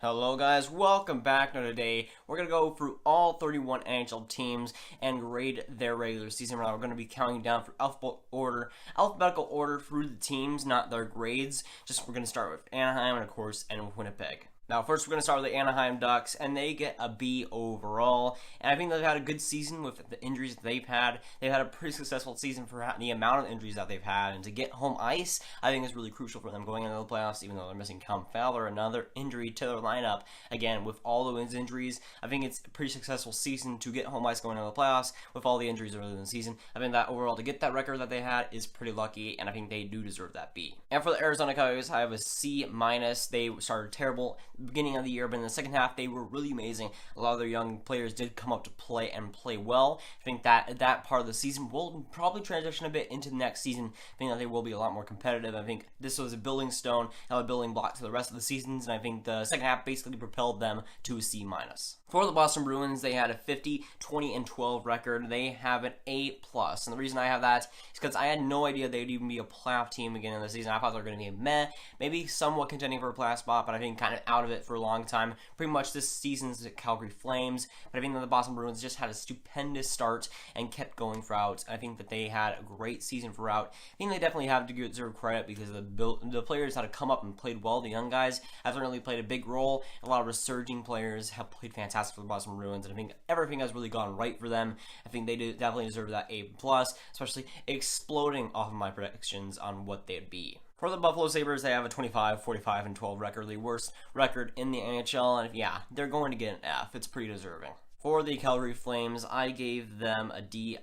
Hello guys, welcome back. Now today we're going to go through all 31 NHL teams and grade their regular season round. We're going to be counting down through alphabetical order through the teams, not their grades. We're going to start with Anaheim and of course Winnipeg. Now first we're going to start with the Anaheim Ducks, and they get a B overall. And I think they've had a good season with the injuries that they've had. They've had a pretty successful season for the amount of injuries that they've had. And to get home ice, I think is really crucial for them going into the playoffs, even though they're missing Cam Fowler, another injury to their lineup. Again, with all those injuries, I think it's a pretty successful season to get home ice going into the playoffs with all the injuries earlier in the season. I think that overall to get that record that they had is pretty lucky, and I think they do deserve that B. And for the Arizona Coyotes, I have a C-. They started terrible beginning of the year, but in the second half they were really amazing. A lot of their young players did come up to play and play well. I think that part of the season will probably transition a bit into the next season. I think that they will be a lot more competitive. I think this was a building stone, a building block to the rest of the seasons, and I think the second half basically propelled them to a C-. For the Boston Bruins, they had a 50-20-12 record. They have an A+, and the reason I have that is because I had no idea they'd even be a playoff team again in the season. I thought they were going to be a meh, maybe somewhat contending for a playoff spot, but I think kind of out of it for a long time. Pretty much this season's the Calgary Flames, but I think that the Boston Bruins just had a stupendous start and kept going throughout. I think that they had a great season throughout. I think they definitely have to deserve credit because the players had to come up and played well. The young guys have really played a big role. A lot of resurging players have played fantastic for the Boston Bruins, and I think everything has really gone right for them. I think they definitely deserve that A+, especially exploding off of my predictions on what they'd be. For the Buffalo Sabres, they have a 25-45-12 record, the worst record in the NHL, and yeah, they're going to get an F. It's pretty deserving. For the Calgary Flames, I gave them a D+.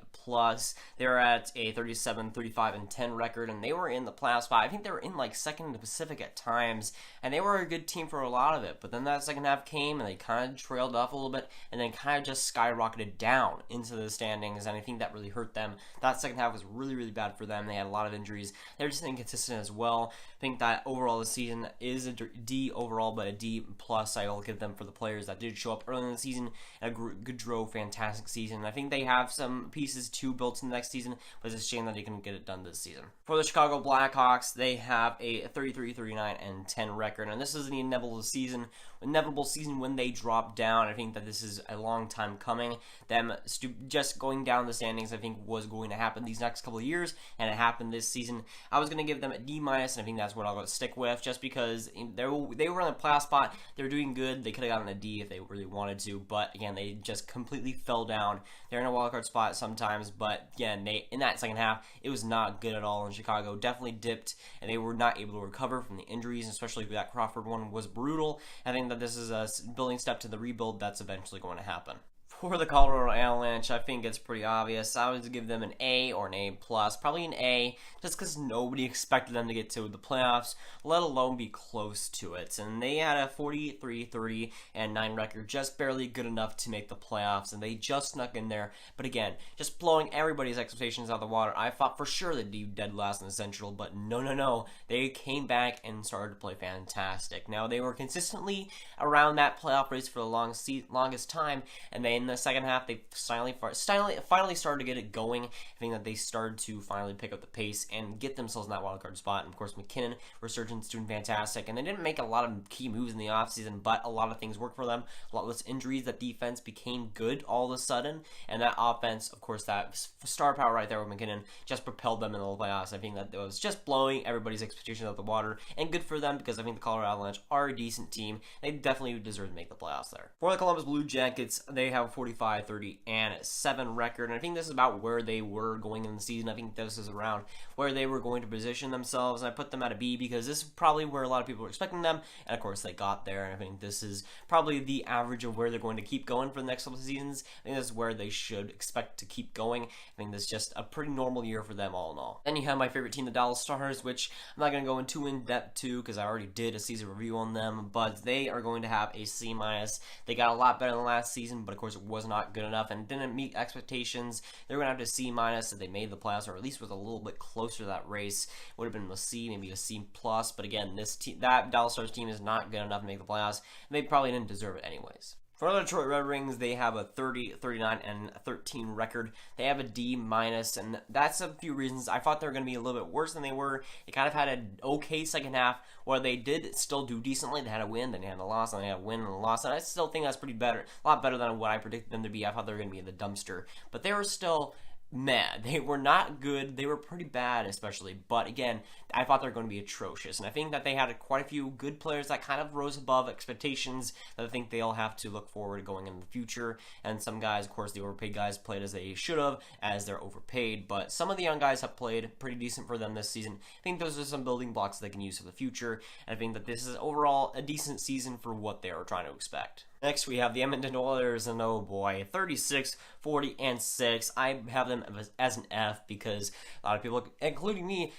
They're at a 37-35-10 record, and they were in the playoff spot. I think they were in like second in the Pacific at times, and they were a good team for a lot of it. But then that second half came, and they kind of trailed off a little bit, and then kind of just skyrocketed down into the standings, and I think that really hurt them. That second half was really, really bad for them. They had a lot of injuries. They're just inconsistent as well. I think that overall the season is a D overall, but a D+. I will give them for the players that did show up early in the season and Gaudreau, fantastic season. I think they have some pieces to build in the next season, but it's a shame that they couldn't get it done this season. For the Chicago Blackhawks, they have a 33-39-10 record, and this is the inevitable season when they drop down. I think that this is a long time coming. Them just going down the standings, I think, was going to happen these next couple of years, and it happened this season. I was going to give them a D-, and I think that's what I'll go stick with, just because they were in a playoff spot. They were doing good. They could have gotten a D if they really wanted to, but again, they just completely fell down. They're in a wildcard spot sometimes, but again, in that second half, it was not good at all in Chicago. Definitely dipped, and they were not able to recover from the injuries, especially that Crawford one was brutal. I think that this is a building step to the rebuild that's eventually going to happen. For the Colorado Avalanche, I think it's pretty obvious. I would give them an A or an A+, probably an A, just because nobody expected them to get to the playoffs, let alone be close to it. And they had a 43-30-9 record, just barely good enough to make the playoffs, and they just snuck in there. But again, just blowing everybody's expectations out of the water. I thought for sure they'd be dead last in the Central, but no. They came back and started to play fantastic. Now, they were consistently around that playoff race for the longest time, and they in the second half, they finally started to get it going. I think that they started to finally pick up the pace and get themselves in that wildcard spot. And of course, McKinnon, resurgence, doing fantastic. And they didn't make a lot of key moves in the offseason, but a lot of things worked for them. A lot less injuries. That defense became good all of a sudden. And that offense, of course, that star power right there with McKinnon just propelled them into the playoffs. I think that it was just blowing everybody's expectations out of the water. And good for them, because I think the Colorado Avalanche are a decent team. They definitely deserve to make the playoffs there. For the Columbus Blue Jackets, they have 45-30-7 record, and I think this is about where they were going in the season. I think this is around where they were going to position themselves, and I put them at a B because this is probably where a lot of people were expecting them, and of course they got there, and I think this is probably the average of where they're going to keep going for the next couple of seasons. I think this is where they should expect to keep going. I think this is just a pretty normal year for them all in all. Then you have my favorite team, the Dallas Stars, which I'm not going to go into in depth to because I already did a season review on them, but they are going to have a C-. They got a lot better than last season, but of course it was not good enough and didn't meet expectations. They're going to have to C- if they made the playoffs, or at least was a little bit closer to that race. Would have been a C, maybe a C+, but again, that Dallas Stars team is not good enough to make the playoffs, and they probably didn't deserve it anyways. For the Detroit Red Wings, they have a 30, 39, and 13 record. They have a D minus, and that's a few reasons. I thought they were going to be a little bit worse than they were. They kind of had an okay second half where they did still do decently. They had a win, then they had a loss, and they had a win and a loss. And I still think that's pretty better, a lot better than what I predicted them to be. I thought they were going to be in the dumpster, but they were still mad. They were not good. They were pretty bad, especially. But again, I thought they were going to be atrocious. And I think that they had quite a few good players that kind of rose above expectations that I think they'll have to look forward to going in the future. And some guys, of course, the overpaid guys played as they should have, as they're overpaid. But some of the young guys have played pretty decent for them this season. I think those are some building blocks they can use for the future. And I think that this is overall a decent season for what they are trying to expect. Next, we have the Edmonton Oilers, and oh boy, 36, 40, and 6. I have them as an F because a lot of people, including me,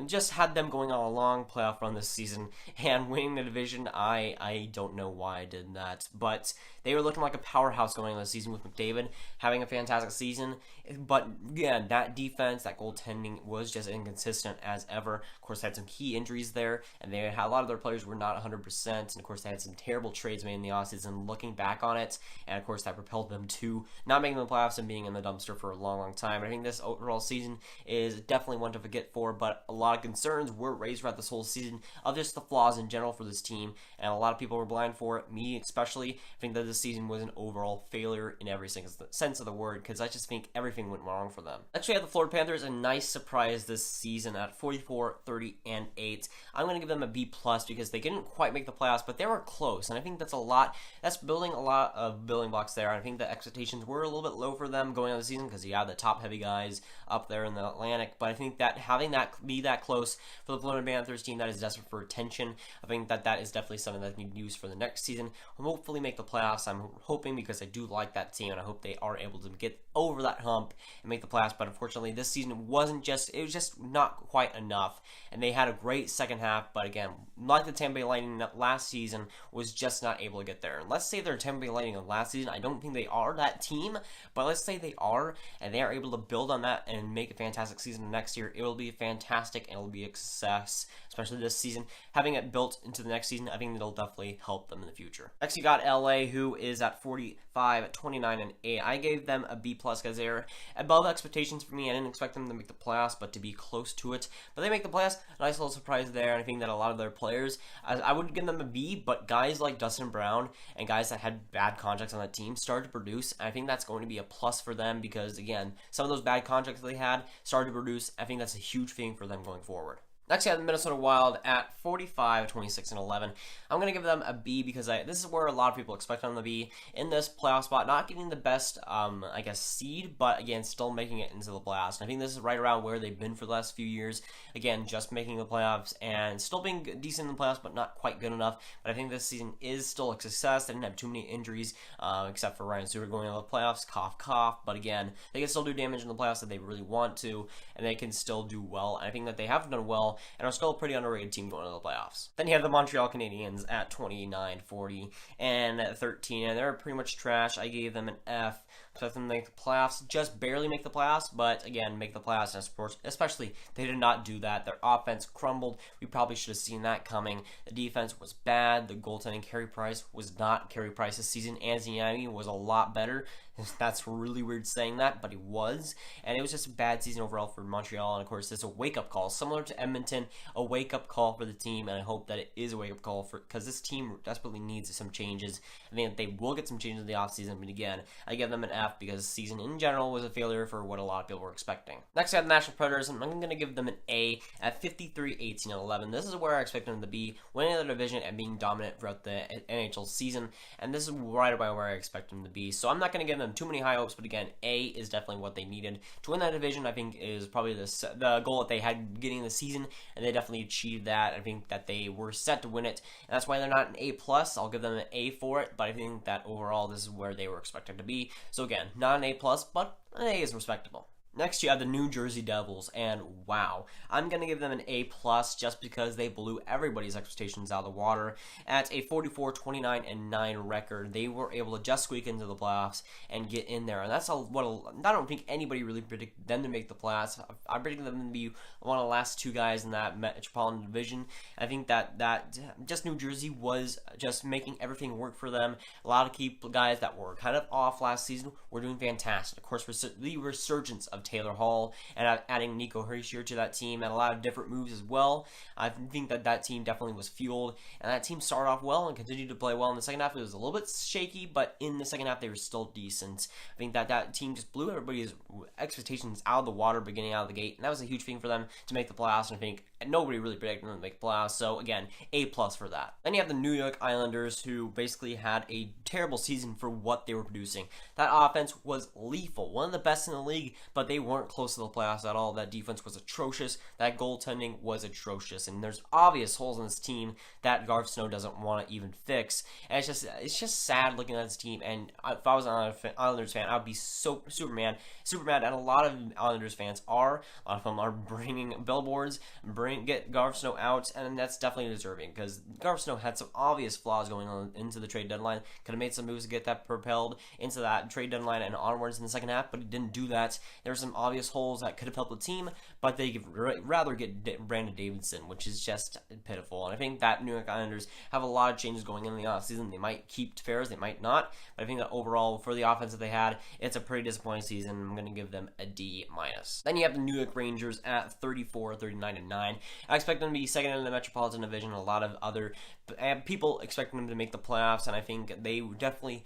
just had them going on a long playoff run this season and winning the division. I don't know why I did that, but they were looking like a powerhouse going into the season with McDavid having a fantastic season. But again, that defense, that goaltending was just inconsistent as ever. Of course, they had some key injuries there, and they had a lot of their players were not 100%. And of course, they had some terrible trades made in the offseason. Looking back on it, and of course that propelled them to not making the playoffs and being in the dumpster for a long time. I think this overall season is definitely one to forget for, but a lot of concerns were raised throughout this whole season of just the flaws in general for this team, and a lot of people were blind for it, me especially. I think that this season was an overall failure in every single sense of the word, because I just think everything went wrong for them. Actually, I have the Florida Panthers, a nice surprise this season at 44, 30, and 8. I'm going to give them a B+, because they didn't quite make the playoffs, but they were close, and I think that's a lot. That's building a lot of building blocks there. I think the expectations were a little bit low for them going into the season because you have the top heavy guys up there in the Atlantic. But I think that having that be that close for the Florida Panthers team that is desperate for attention, I think that is definitely something that they need to use for the next season. Hopefully make the playoffs. I'm hoping because I do like that team and I hope they are able to get over that hump and make the playoffs. But unfortunately, this season it was just not quite enough. And they had a great second half, but again, like the Tampa Bay Lightning last season, was just not able to get there. And let's say they're Tampa Bay Lightning of last season. I don't think they are that team, but let's say they are, and they are able to build on that and make a fantastic season next year. It will be fantastic, and it will be a success, especially this season. Having it built into the next season, I think it'll definitely help them in the future. Next, you got LA, who is at 45, 29, and 8. I gave them a B+ because they're above expectations for me. I didn't expect them to make the playoffs, but to be close to it. But they make the playoffs. Nice little surprise there, and I think that a lot of their players, I would give them a B, but guys like Dustin Brown and guys that had bad contracts on that team started to produce. I think that's going to be a plus for them because, again, some of those bad contracts they had started to produce. I think that's a huge thing for them going forward. Next, we have the Minnesota Wild at 45, 26, and 11. I'm going to give them a B because this is where a lot of people expect them to be in this playoff spot. Not getting the best, seed, but again, still making it into the playoffs. And I think this is right around where they've been for the last few years. Again, just making the playoffs and still being decent in the playoffs, but not quite good enough. But I think this season is still a success. They didn't have too many injuries, except for Ryan Suter going into the playoffs. Cough, cough. But again, they can still do damage in the playoffs if they really want to, and they can still do well. And I think that they have done well and are still a pretty underrated team going into the playoffs. Then you have the Montreal Canadiens at 29, 40, and 13, and they're pretty much trash. I gave them an F. Expect them to make the playoffs, just barely make the playoffs, but again, make the playoffs in sports. Especially, they did not do that. Their offense crumbled. We probably should have seen that coming. The defense was bad. The goaltending, Carey Price was not Carey Price this season. Anthony Niemi was a lot better. That's really weird saying that, but he was. And it was just a bad season overall for Montreal. And of course, it's a wake-up call, similar to Edmonton, a wake-up call for the team. And I hope that it is a wake-up call because this team desperately needs some changes. I think that they will get some changes in the offseason. But again, I give them an F because the season in general was a failure for what a lot of people were expecting. Next, I have the Nashville Predators, and I'm going to give them an A at 53, 18, and 11. This is where I expect them to be, winning the division and being dominant throughout the NHL season. And this is right about where I expect them to be. So I'm not going to give them too many high hopes, but again, A is definitely what they needed to win that division. I think is probably the goal that they had beginning of the season, and they definitely achieved that. I think that they were set to win it, and that's why they're not an A+. I'll give them an A for it, but I think that overall this is where they were expected to be. So again, not an A+, but an A is respectable. Next, you have the New Jersey Devils, and wow, I'm going to give them an A+, just because they blew everybody's expectations out of the water. At a 44-29-9 record, they were able to just squeak into the playoffs and get in there, and that's I don't think anybody really predicted them to make the playoffs. I predicted them to be one of the last two guys in that Metropolitan Division. I think that just New Jersey was just making everything work for them. A lot of key guys that were kind of off last season were doing fantastic. Of course, the resurgence of Taylor Hall and adding Nico Hischier to that team, and a lot of different moves as well. I think that team definitely was fueled, and that team started off well and continued to play well. In the second half, it was a little bit shaky, but in the second half, they were still decent. I think that team just blew everybody's expectations out of the water beginning out of the gate, and that was a huge thing for them to make the playoffs, and I think nobody really predicted them to make the playoffs, so again, A+ for that. Then you have the New York Islanders, who basically had a terrible season for what they were producing. That offense was lethal, one of the best in the league, but they weren't close to the playoffs at all. That defense was atrocious, that goaltending was atrocious, and there's obvious holes in this team that Garth Snow doesn't want to even fix, and it's just sad looking at this team. And if I was an Islanders fan, I would be so super mad, and a lot of Islanders fans are. A lot of them are bringing billboards, get Garth Snow out, and that's definitely deserving, because Garth Snow had some obvious flaws going on into the trade deadline. Could have made some moves to get that propelled into that trade deadline and onwards in the second half, but he didn't do that. There were some obvious holes that could have helped the team, but they rather get Brandon Davidson, which is just pitiful. And I think that New York Islanders have a lot of changes going in the offseason. They might keep Ferris, they might not, but I think that overall, for the offense that they had, it's a pretty disappointing season. I'm going to give them a D-. Then you have the New York Rangers at 34-39-9. I expect them to be second in the Metropolitan Division. A lot of other people expecting them to make the playoffs, and I think they definitely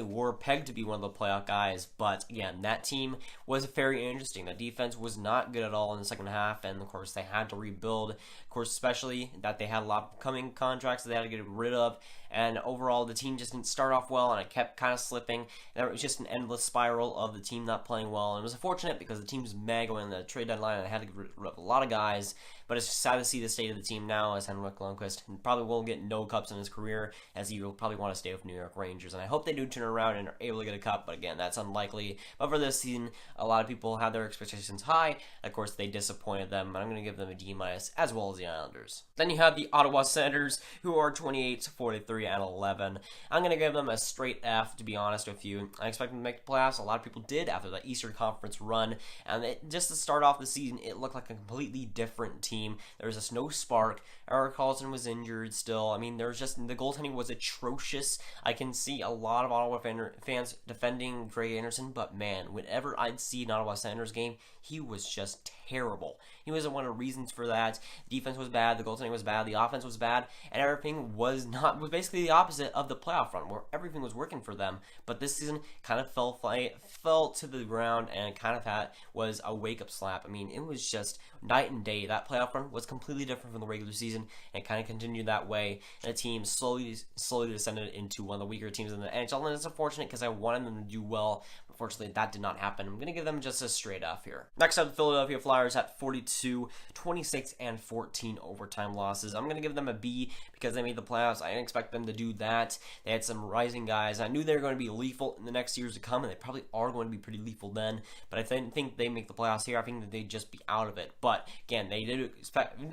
were pegged to be one of the playoff guys. But again, that team was very interesting. The defense was not good at all in the second half, and of course they had to rebuild. Of course, especially that they had a lot of upcoming contracts that they had to get rid of. And overall, the team just didn't start off well, and it kept kind of slipping. And it was just an endless spiral of the team not playing well. And it was unfortunate because the team was mad going in the trade deadline, and they had to get rid of a lot of guys. But it's just sad to see the state of the team now, as Henrik Lundqvist probably will get no cups in his career, as he will probably want to stay with New York Rangers. And I hope they do turn around and are able to get a cup, but again, that's unlikely. But for this season, a lot of people had their expectations high. Of course, they disappointed them, and I'm going to give them a D-, as well as the Islanders. Then you have the Ottawa Senators, who are 28-43-11. I'm going to give them a straight F, to be honest with you. I expect them to make the playoffs. A lot of people did after the Eastern Conference run, and just to start off the season, it looked like a completely different team. There was just no spark. Eric Carlson was injured still. I mean, there's just, the goaltending was atrocious. I can see a lot of Ottawa fans defending Craig Anderson, but man, whenever I'd see an Ottawa Senators game, he was just terrible. He wasn't one of the reasons for that. Defense was bad, the goaltending was bad, the offense was bad, and everything was basically the opposite of the playoff run, where everything was working for them. But this season kind of fell to the ground, and kind of was a wake-up slap. I mean, it was just night and day. That playoff run was completely different from the regular season, and it kind of continued that way. And the team slowly descended into one of the weaker teams in the NHL, and it's unfortunate because I wanted them to do well. Unfortunately, that did not happen. I'm going to give them just a straight F here. Next up, the Philadelphia Flyers at 42-26-14 overtime losses. I'm going to give them a B because they made the playoffs. I didn't expect them to do that. They had some rising guys. I knew they were going to be lethal in the next years to come, and they probably are going to be pretty lethal then. But I didn't think they make the playoffs here. I think that they'd just be out of it. But again, they did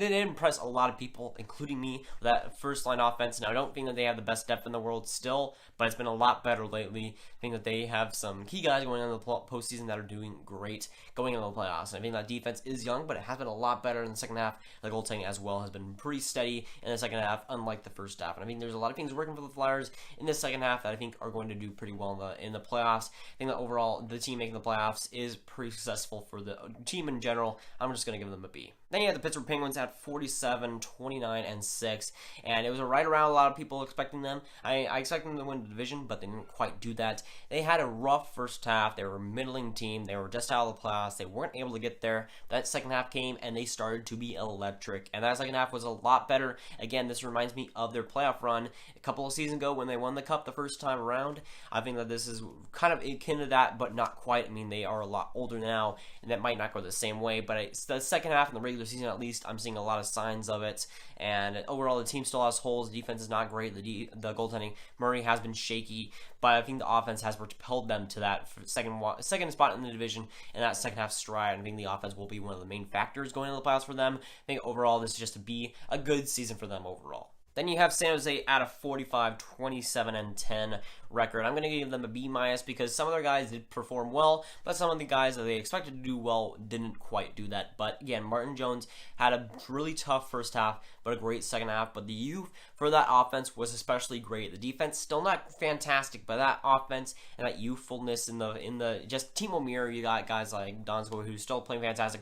impress a lot of people, including me, with that first line offense. Now, I don't think that they have the best depth in the world still, but it's been a lot better lately. I think that they have some key guys going on in the postseason that are doing great going into the playoffs. And I think that defense is young, but it has been a lot better in the second half. The goaltending as well has been pretty steady in the second half, unlike the first half. And I think there's a lot of things working for the Flyers in the second half that I think are going to do pretty well in the playoffs. I think that overall, the team making the playoffs is pretty successful for the team in general. I'm just going to give them a B. Then you have the Pittsburgh Penguins at 47-29-6, and it was right around a lot of people expecting them. I expected them to win the division, but they didn't quite do that. They had a rough first half. They were a middling team. They were just out of the playoffs. They weren't able to get there. That second half came, and they started to be electric, and that second half was a lot better. Again, this reminds me of their playoff run a couple of seasons ago when they won the Cup the first time around. I think that this is kind of akin to that, but not quite. I mean, they are a lot older now, and that might not go the same way, but the second half and the regular regular season at least, I'm seeing a lot of signs of it. And overall, the team still has holes. The defense is not great. The goaltending, Murray has been shaky, but I think the offense has propelled them to that second spot in the division and that second half stride. I think the offense will be one of the main factors going into the playoffs for them. I think overall, this is just to be a good season for them overall. Then you have San Jose at a 45, 27, and 10 record. I'm going to give them a B- because some of their guys did perform well, but some of the guys that they expected to do well didn't quite do that. But again, Martin Jones had a really tough first half, but a great second half. But the youth for that offense was especially great. The defense still not fantastic, but that offense and that youthfulness in the just Timo Meier, you got guys like Donsko who's still playing fantastic.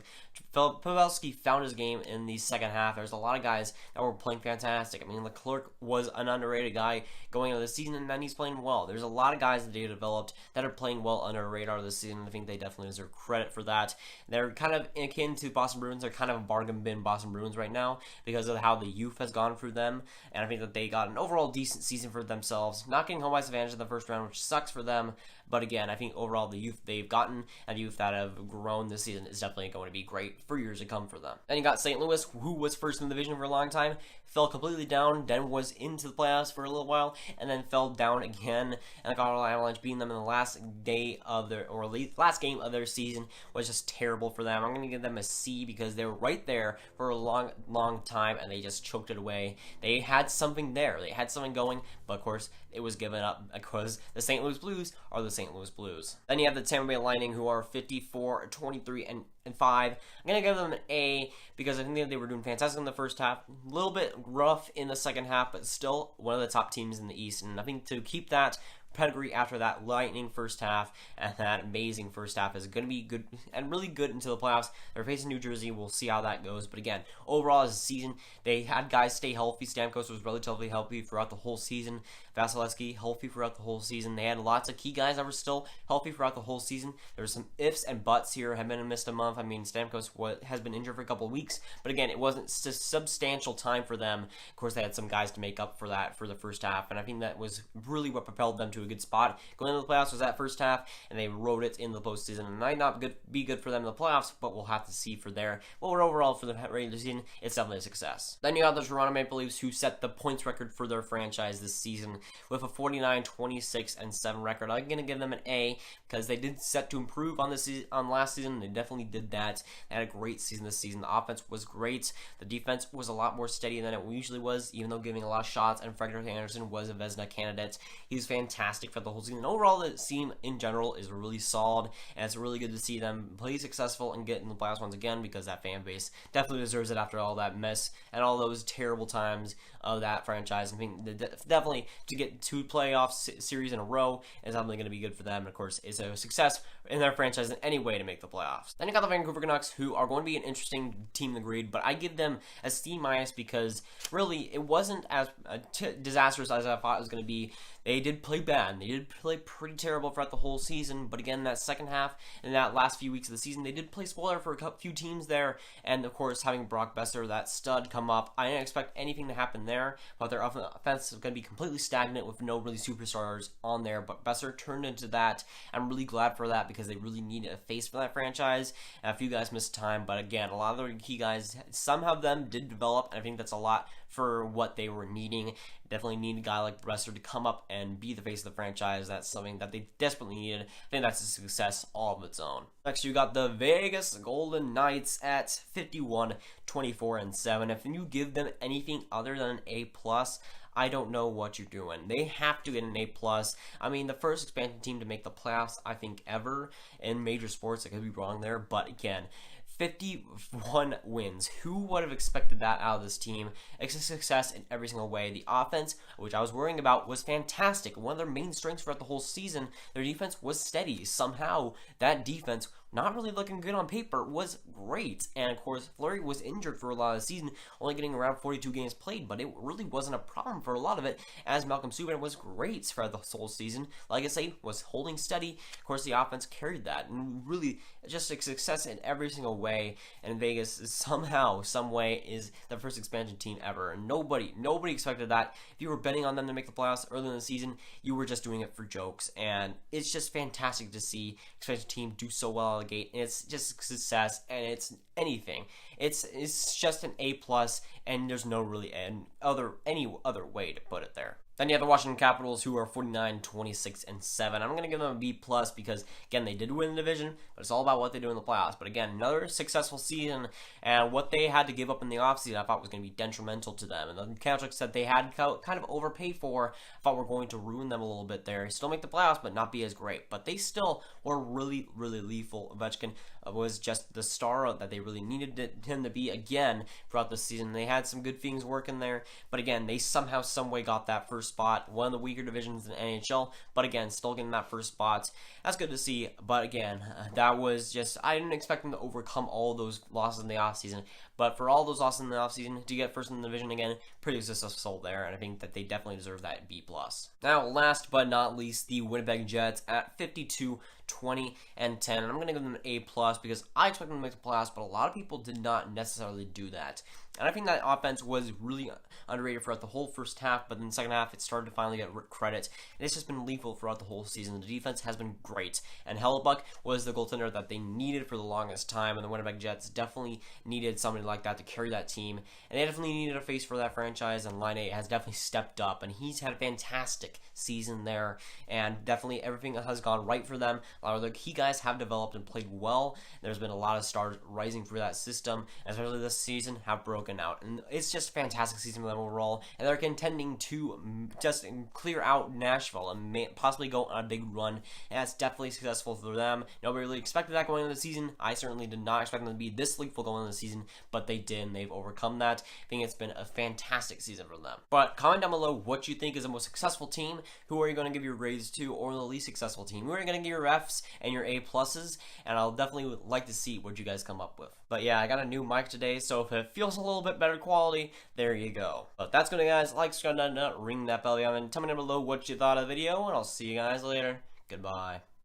Pavelski found his game in the second half. There's a lot of guys that were playing fantastic. I mean, Leclerc was an underrated guy going into the season, and then he's playing well. There's a lot of guys that they developed that are playing well under the radar this season. I think they definitely deserve credit for that. They're kind of akin to Boston Bruins. They're kind of a bargain bin Boston Bruins right now because of how the youth has gone through them, and I think that they got an overall decent season for themselves. Not getting home ice advantage in the first round, which sucks for them, but again, I think overall the youth they've gotten and youth that have grown this season is definitely going to be great for years to come for them. Then you got St. Louis, who was first in the division for a long time, fell completely down, then was into the playoffs for a little while, and then fell down again. And the Colorado Avalanche beating them in the last game of their season was just terrible for them. I'm going to give them a C because they were right there for a long time, and they just choked it away. They had something there. They had something going, but of course, it was given up because the St. Louis Blues are the St. Louis Blues. Then you have the Tampa Bay Lightning, who are 54, 23, and 5. I'm going to give them an A because I think that they were doing fantastic in the first half. A little bit rough in the second half, but still one of the top teams in the East. And I think to keep that pedigree after that lightning first half and that amazing first half is going to be good and really good into the playoffs. They're facing New Jersey. We'll see how that goes. But again, overall as a season, they had guys stay healthy. Stamkos was relatively healthy throughout the whole season. Vasilevsky healthy throughout the whole season. They had lots of key guys that were still healthy throughout the whole season. There's some ifs and buts here. Have been missed a month. I mean, Stamkos has been injured for a couple of weeks, but again, it wasn't substantial time for them. Of course, they had some guys to make up for that for the first half, and I think that was really what propelled them to a good spot. Going into the playoffs was that first half, and they rode it in the postseason. And might not be good for them in the playoffs, but we'll have to see for there. But overall, for the regular season, it's definitely a success. Then you have the Toronto Maple Leafs, who set the points record for their franchise this season with a 49, 26, and 7 record. I'm going to give them an A because they did set to improve on last season. They definitely did that. They had a great season this season. The offense was great. The defense was a lot more steady than it usually was, even though giving a lot of shots. And Frederik Andersen was a Vezina candidate. He was fantastic for the whole season. Overall, the team in general is really solid, and it's really good to see them play successful and get in the playoffs once again because that fan base definitely deserves it after all that mess and all those terrible times of that franchise. I think definitely to get 2 playoff series in a row is definitely going to be good for them. And of course, it's a success in their franchise in any way to make the playoffs. Then you got the Vancouver Canucks, who are going to be an interesting team to grade, but I give them a C- because really it wasn't as disastrous as I thought it was going to be. They did play bad. They did play pretty terrible throughout the whole season, but again, that second half and that last few weeks of the season, they did play spoiler for a few teams there, and of course, having Brock Besser, that stud, come up, I didn't expect anything to happen there, but their offense is going to be completely stagnant with no really superstars on there, but Besser turned into that. I'm really glad for that because they really needed a face for that franchise, and a few guys missed time, but again, a lot of their key guys, some of them did develop, and I think that's a lot for what they were needing. Definitely need a guy like Besser to come up and be the face of the franchise. That's something that they desperately needed. I think that's a success all of its own. Next, you got the Vegas Golden Knights at 51, 24, and 7. If you give them anything other than an A+, I don't know what you're doing. They have to get an A+. I mean, the first expansion team to make the playoffs, I think, ever in major sports. I could be wrong there, but again, 51 wins. Who would have expected that out of this team? It's a success in every single way. The offense, which I was worrying about, was fantastic. One of their main strengths throughout the whole season, their defense was steady. Somehow, that defense, not really looking good on paper, was great. And of course, Fleury was injured for a lot of the season, only getting around 42 games played, but it really wasn't a problem for a lot of it, as Malcolm Subban was great for the whole season. Like I say, was holding steady. Of course, the offense carried that, and really just a success in every single way. And Vegas is somehow, some way, is the first expansion team ever. And nobody expected that. If you were betting on them to make the playoffs early in the season, you were just doing it for jokes. And it's just fantastic to see expansion team do so well gate, and it's just success, and it's anything. It's just an A plus, and there's no really any other way to put it there. Then you have the Washington Capitals, who are 49, 26, and 7. I'm going to give them a B plus because, again, they did win the division, but it's all about what they do in the playoffs. But again, another successful season, and what they had to give up in the offseason I thought was going to be detrimental to them. And the contracts that they had kind of overpaid for, I thought were going to ruin them a little bit there. Still make the playoffs, but not be as great. But they still were really, really lethal. Ovechkin was just the star that they really needed him to be again throughout the season. They had some good things working there, but again, they somehow, some way got that first spot, one of the weaker divisions in the NHL, but again, still getting that first spot. That's good to see, but again, that was just, I didn't expect them to overcome all those losses in the offseason, but for all those losses in the offseason, to get first in the division again, pretty successful there, and I think that they definitely deserve that B+. Now, last but not least, the Winnipeg Jets at 52, 20, and 10, and I'm going to give them an A+, because I expect them to make the playoffs, but a lot of people did not necessarily do that. And I think that offense was really underrated throughout the whole first half, but in the second half, it started to finally get credit. And it's just been lethal throughout the whole season. The defense has been great, and Hellebuck was the goaltender that they needed for the longest time, and the Winnipeg Jets definitely needed somebody like that to carry that team. And they definitely needed a face for that franchise, and Line 8 has definitely stepped up, and he's had a fantastic season there, and definitely everything has gone right for them. A lot of the key guys have developed and played well. There's been a lot of stars rising through that system, and especially this season, have broken out, and it's just a fantastic season for them overall, and they're contending to just clear out Nashville and possibly go on a big run, and that's definitely successful for them. Nobody really expected that going into the season. I certainly did not expect them to be this lethal going into the season, but they did, and they've overcome that. I think it's been a fantastic season for them. But comment down below what you think is the most successful team, who are you going to give your grades to, or the least successful team, who are you going to give your Fs and your A pluses, and I'll definitely like to see what you guys come up with. But yeah, I got a new mic today, so if it feels a little bit better quality, there you go. But that's gonna, guys. Like, subscribe, ring that bell, and tell me down below what you thought of the video, and I'll see you guys later. Goodbye.